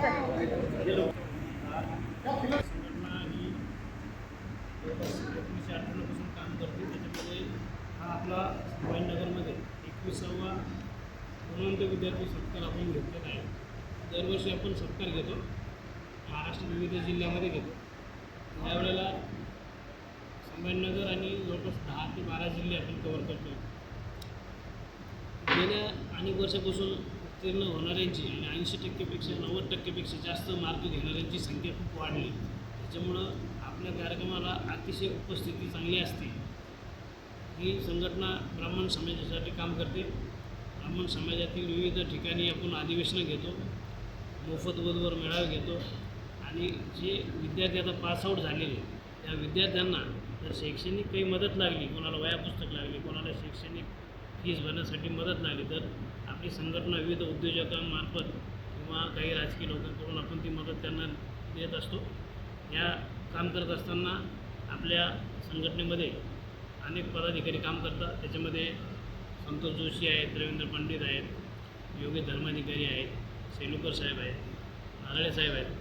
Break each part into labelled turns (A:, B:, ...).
A: संघटना ही 1998पासून काम करते. त्याच्यामध्ये हा आपला संभाजीनगरमध्ये 21वा गुणवंत विद्यार्थी सत्कार आपण घेतलेला आहे. दरवर्षी आपण सत्कार घेतो, महाराष्ट्र विविध जिल्ह्यामध्ये घेतो. यावेळेला संभाजीनगर आणि जवळपास 10 ते 12 जिल्हे आपण कव्हर करतो. गेल्या अनेक वर्षापासून उत्तीर्ण होणाऱ्यांची आणि 80%पेक्षा 90%पेक्षा जास्त मार्क घेणाऱ्यांची संख्या खूप वाढली. त्याच्यामुळं आपल्या कार्यक्रमाला अतिशय उपस्थिती चांगली असते. ही संघटना ब्राह्मण समाजासाठी काम करते. ब्राह्मण समाजातील विविध ठिकाणी आपण अधिवेशनं घेतो, मोफत वधूवर मेळावे घेतो आणि जे विद्यार्थी आता पासआउट झालेले त्या विद्यार्थ्यांना जर शैक्षणिक काही मदत लागली, कोणाला वह्या पुस्तक लागली, कोणाला शैक्षणिक फीस भरण्यासाठी मदत लागली, तर आपली संघटना विविध उद्योजकांमार्फत किंवा काही राजकीय लोकांकडून आपण ती मदत त्यांना देत असतो. या काम करत असताना आपल्या संघटनेमध्ये अनेक पदाधिकारी काम करतात. त्याच्यामध्ये संतोष जोशी आहेत, रवींद्र पंडित आहेत, योगी धर्माधिकारी आहेत, सेलुकर साहेब आहेत, नारळे साहेब आहेत.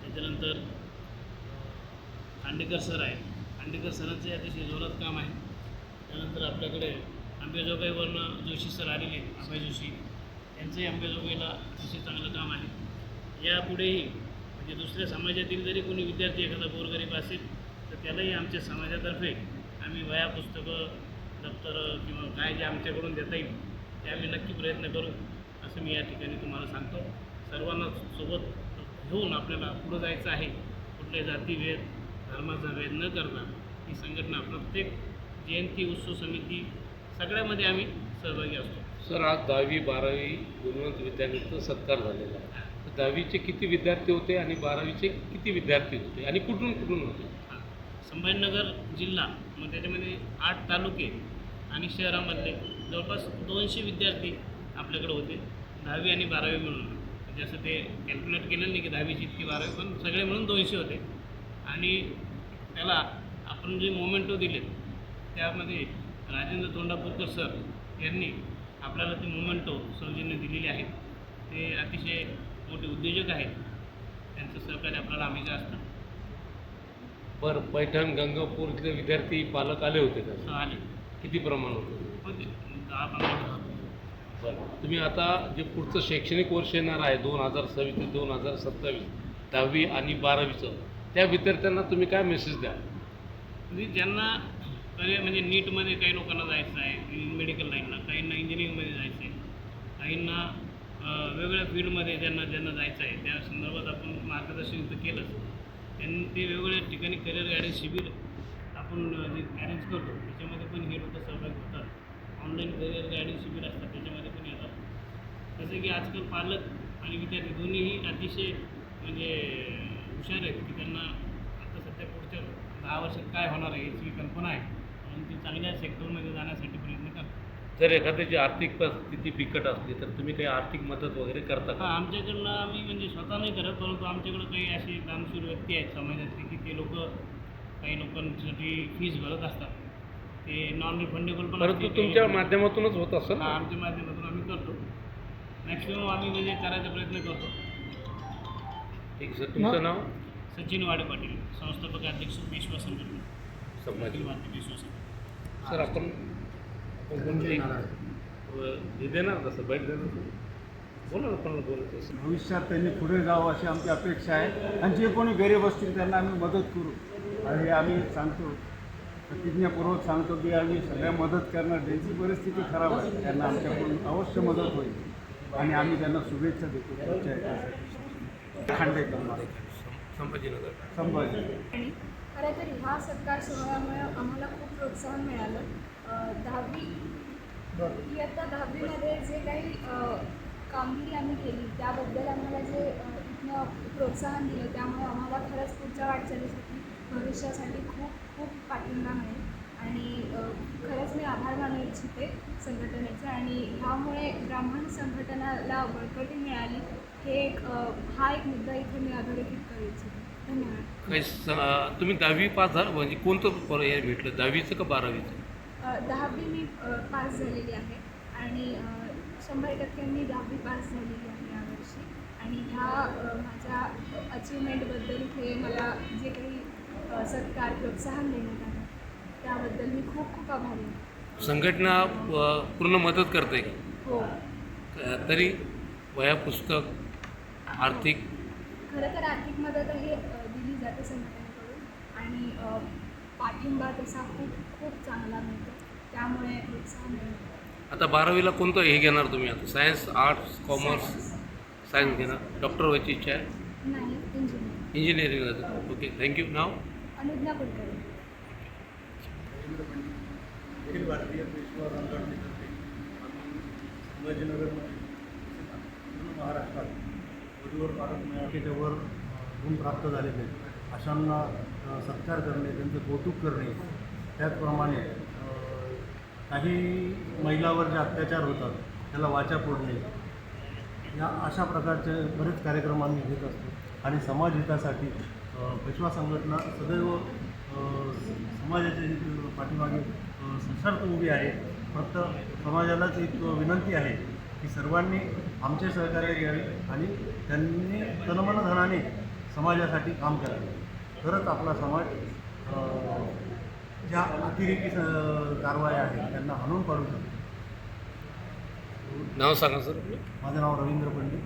A: त्याच्यानंतर खांडेकर सर आहेत. खांडेकर सरांचे अतिशय जोरात काम आहे. त्यानंतर आपल्याकडे अंबेजोगाईवरनं जोशी सर आलेले, अभय जोशी, त्यांचंही अंबेजोगाईला अतिशय चांगलं काम आहे. यापुढेही म्हणजे दुसऱ्या समाजातील जरी कोणी विद्यार्थी एखादा गोरगरीब असेल तर त्यालाही आमच्या समाजातर्फे आम्ही वह्या पुस्तकं, दप्तरं किंवा काय जे आमच्याकडून देता येईल ते आम्ही नक्की प्रयत्न करू, असं मी या ठिकाणी तुम्हाला सांगतो. सर्वांना सोबत घेऊन आपल्याला पुढं जायचं आहे. कुठल्याही जातीभेद, धर्माचा भेद न करता ही संघटना प्रत्येक जयंती, उत्सव समिती सगळ्यामध्ये आम्ही सहभागी असतो.
B: सर, आज 10वी 12वी गुणवंत विद्यार्थ्यांचा सत्कार झालेला आहे. 10वीचे किती विद्यार्थी होते आणि 12वीचे किती विद्यार्थी होते आणि कुठून कुठून होते?
A: संभाजीनगर जिल्हा, मग त्याच्यामध्ये 8 तालुके आणि शहरामधले जवळपास 200 विद्यार्थी आपल्याकडे होते. 10वी आणि 12वी मिळून, म्हणजे असं ते कॅल्क्युलेट केलेलं नाही की 10वीची इतकी 12वी, पण सगळे मिळून 200 होते. आणि त्याला आपण जे मोमेंटो दिलेत त्यामध्ये राजेंद्र तोंडापूरकर सर यांनी आपल्याला ते मोमेंटो सौजन्य दिलेले आहेत. ते अतिशय मोठे उद्योजक आहेत. त्यांचं सहकार्य आपल्याला हमेशा असतं.
B: बरं, पैठण, गंगापूर इथले विद्यार्थी पालक आले होते का?
A: आले
B: किती प्रमाण होतं?
A: होते 10-15.
B: बरं, तुम्ही आता जे पुढचं शैक्षणिक वर्ष येणार आहे 2026 ते 2027, 10वी आणि 12वीचं, त्या विद्यार्थ्यांना तुम्ही काय मेसेज द्या?
A: म्हणजे ज्यांना करिअर म्हणजे नीटमध्ये काही लोकांना जायचं आहे, मेडिकल लाईनला, काहींना इंजिनिअरिंगमध्ये जायचं आहे, काहींना वेगवेगळ्या फील्डमध्ये ज्यांना जायचं आहे त्या संदर्भात आपण मार्गदर्शन तर केलंच. त्यांनी ते वेगवेगळ्या ठिकाणी करिअर गायडन्स शिबिर आपण जे अरेंज करतो त्याच्यामध्ये पण हे लोक सहभागी होतात. ऑनलाईन करिअर गायडन्स शिबिर असतात त्याच्यामध्ये पण येतात. जसं की आजकाल पालक आणि विद्यार्थी दोन्हीही अतिशय म्हणजे हुशार आहेत की त्यांना आता सध्या पुढच्या 10 वर्षात काय होणार आहे याची कल्पना आहे, म्हणून ती चांगल्या सेक्टरमध्ये जाण्यासाठी प्रयत्न करतात.
B: जर एखाद्याची आर्थिक परिस्थिती बिकट असली तर तुम्ही काही आर्थिक मदत वगैरे करता का?
A: आमच्याकडनं आम्ही म्हणजे स्वतः नाही करत, परंतु आमच्याकडं काही असे दानशूर व्यक्ती आहेत समाजातले की ते लोक काही लोकांसाठी फीस भरत असतात. ते नॉन रिफंडेबल पण
B: परंतु तुमच्या माध्यमातूनच होत असेल.
A: आमच्या माध्यमातून आम्ही करतो. मॅक्सिमम आम्ही म्हणजे करायचा प्रयत्न करतो.
B: ठीक सर, तुमचं नाव?
A: सचिन वाडे पाटील, संस्थापक अध्यक्ष पेशवा संघटना,
B: संभाजी.
A: पेशवा संघटना.
B: सर, आपण हे देणार कसं बाईट देणार? बोला ना, कोणाला बोलायचं?
C: भविष्यात त्यांनी पुढे जावं अशी आमची अपेक्षा आहे आणि जे कोणी गरीब असतील त्यांना आम्ही मदत करू. आणि आम्ही सांगतो, प्रतिज्ञापूर्वक सांगतो की आम्ही सगळ्या मदत करणार. ज्यांची परिस्थिती खराब आहे त्यांना आमच्याकडून अवश्य मदत होईल आणि आम्ही त्यांना शुभेच्छा देतो. पुढच्या याच्यासाठी खांडेकर,
B: संभाजीनगर.
C: संभाजी.
D: आणि खरं तर ह्या सत्कार सोहळ्यामुळे आम्हाला खूप प्रोत्साहन मिळालं. 10वी इयत्ता 10वीमध्ये जे काही कामगिरी आम्ही केली त्याबद्दल आम्हाला जे इथनं प्रोत्साहन दिलं त्यामुळे आम्हाला खरंच पुढच्या वाटचालीसाठी भविष्यासाठी खूप खूप पाठिंबा मिळेल. आणि खरंच मी आभार मानू इच्छिते संघटनेचे. आणि ह्यामुळे ब्राह्मण संघटनाला बळकटी मिळाली हे हा एक मुद्दा इथे मी अधोरेखित करू इच्छिते. धन्यवाद.
B: काही तुम्ही 10वी पास झालं म्हणजे कोणतं हे भेटलं, 10वीचं का 12वीचं?
D: 10वी मी पास झालेली आहे आणि 100% मी 10वी पास झालेली आहे यावर्षी. आणि आणि ह्या माझ्या अचिव्हमेंटबद्दल हे मला जे काही सत्कार प्रोत्साहन देण्यात आलं त्याबद्दल मी खूप खूप आभारी आहे.
B: संघटना पूर्ण मदत करते का?
D: हो,
B: तरी वह्या पुस्तक आर्थिक
D: खरं तर आर्थिक मदत हे दिली जाते संघटनेकडून आणि पाठिंबा तसा खूप खूप चांगला मिळतो, त्यामुळे प्रोत्साहन मिळतं.
B: आता 12वीला कोणतं हे घेणार तुम्ही आता? Science, arts, commerce? सायन्स घेणार. डॉक्टर व्हायची इच्छा आहे?
D: नाही, इंजिनिअरिंग.
B: इंजिनिअरिंगला जातं. Okay, thank you. नाव?
D: अनुज्ञा कुलकर्णी.
E: अखिल भारतीय पेशवा संघटनेतर्फे आम्ही संभाजीनगरमध्ये पूर्ण महाराष्ट्रात वधूवर पालक मेळाव्यावर गुण प्राप्त झालेले अशांना सत्कार करणे, त्यांचं कौतुक करणे, त्याचप्रमाणे काही महिलावर जे अत्याचार होतात त्याला वाचा फोडणे, या अशा प्रकारचे बरेच कार्यक्रम आम्ही घेत असतो आणि समाज हितासाठी पेशवा संघटना सदैव समाजाच्या पाठीमागे सशर्त उभी आहे. फक्त समाजालाच एक विनंती आहे की सर्वांनी आमचे सहकार्य घ्यावे आणि त्यांनी तनमनधनाने समाजासाठी काम करावे, तरच आपला समाज ज्या अतिरेकी कारवाया आहेत त्यांना हाणून पाडू शकतो.
B: नाव सांगा सर.
E: माझं नाव रवींद्र पंडित.